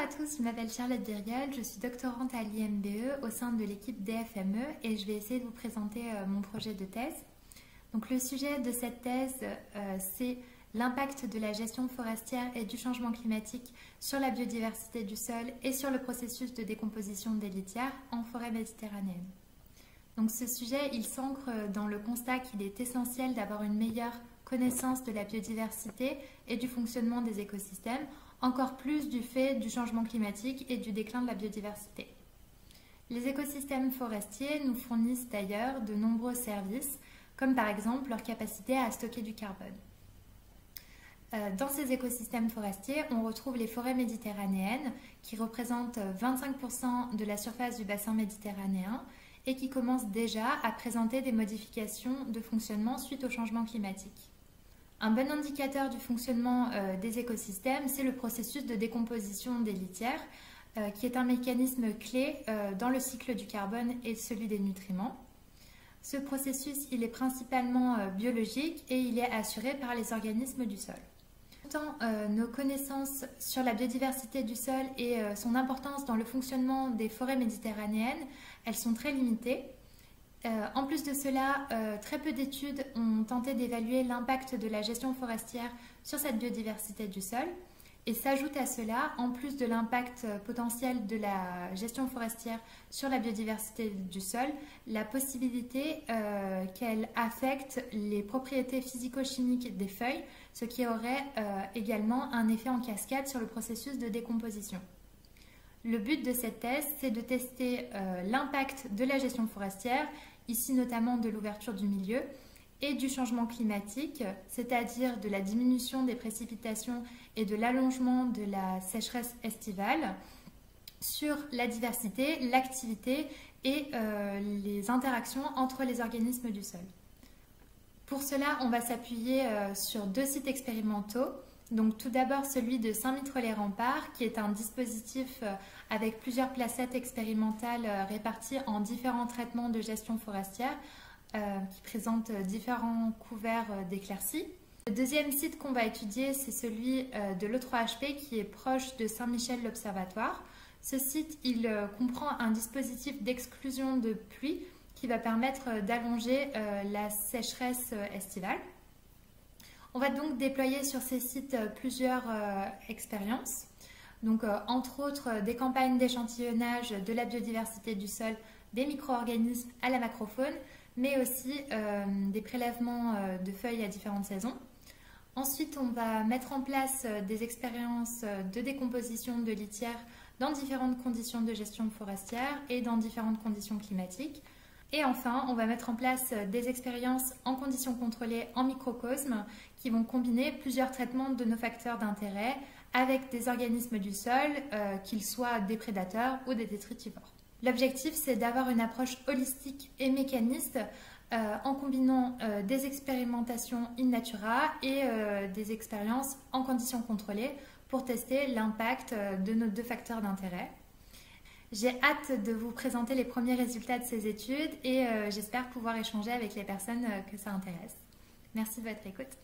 à tous, je m'appelle Charlotte Diriol, je suis doctorante à l'IMBE au sein de l'équipe DFME et je vais essayer de vous présenter mon projet de thèse. Donc le sujet de cette thèse, c'est l'impact de la gestion forestière et du changement climatique sur la biodiversité du sol et sur le processus de décomposition des litières en forêt méditerranéenne. Donc ce sujet, il s'ancre dans le constat qu'il est essentiel d'avoir une meilleure connaissance de la biodiversité et du fonctionnement des écosystèmes, encore plus du fait du changement climatique et du déclin de la biodiversité. Les écosystèmes forestiers nous fournissent d'ailleurs de nombreux services, comme par exemple leur capacité à stocker du carbone. Dans ces écosystèmes forestiers, on retrouve les forêts méditerranéennes qui représentent 25% de la surface du bassin méditerranéen et qui commencent déjà à présenter des modifications de fonctionnement suite au changement climatique. Un bon indicateur du fonctionnement des écosystèmes, c'est le processus de décomposition des litières, qui est un mécanisme clé dans le cycle du carbone et celui des nutriments. Ce processus, il est principalement biologique et il est assuré par les organismes du sol. Pourtant, nos connaissances sur la biodiversité du sol et son importance dans le fonctionnement des forêts méditerranéennes, elles sont très limitées. En plus de cela, très peu d'études ont tenté d'évaluer l'impact de la gestion forestière sur cette biodiversité du sol. Et s'ajoute à cela, en plus de l'impact potentiel de la gestion forestière sur la biodiversité du sol, la possibilité qu'elle affecte les propriétés physico-chimiques des feuilles, ce qui aurait également un effet en cascade sur le processus de décomposition. Le but de cette thèse, c'est de tester l'impact de la gestion forestière, ici notamment de l'ouverture du milieu, et du changement climatique, c'est-à-dire de la diminution des précipitations et de l'allongement de la sécheresse estivale, sur la diversité, l'activité et les interactions entre les organismes du sol. Pour cela, on va s'appuyer sur deux sites expérimentaux. Donc tout d'abord celui de Saint-Mittre-les-Remparts, qui est un dispositif avec plusieurs placettes expérimentales réparties en différents traitements de gestion forestière, qui présente différents couverts d'éclaircies. Le deuxième site qu'on va étudier, c'est celui de l'E3HP qui est proche de Saint-Michel-l'Observatoire. Ce site, il comprend un dispositif d'exclusion de pluie qui va permettre d'allonger la sécheresse estivale. On va donc déployer sur ces sites plusieurs expériences. Donc, entre autres, des campagnes d'échantillonnage de la biodiversité du sol, des micro-organismes à la macrofaune, mais aussi des prélèvements de feuilles à différentes saisons. Ensuite, on va mettre en place des expériences de décomposition de litières dans différentes conditions de gestion forestière et dans différentes conditions climatiques. Et enfin, on va mettre en place des expériences en conditions contrôlées en microcosme qui vont combiner plusieurs traitements de nos facteurs d'intérêt avec des organismes du sol, qu'ils soient des prédateurs ou des détritivores. L'objectif, c'est d'avoir une approche holistique et mécaniste en combinant des expérimentations in natura et des expériences en conditions contrôlées pour tester l'impact de nos deux facteurs d'intérêt. J'ai hâte de vous présenter les premiers résultats de ces études et j'espère pouvoir échanger avec les personnes que ça intéresse. Merci de votre écoute.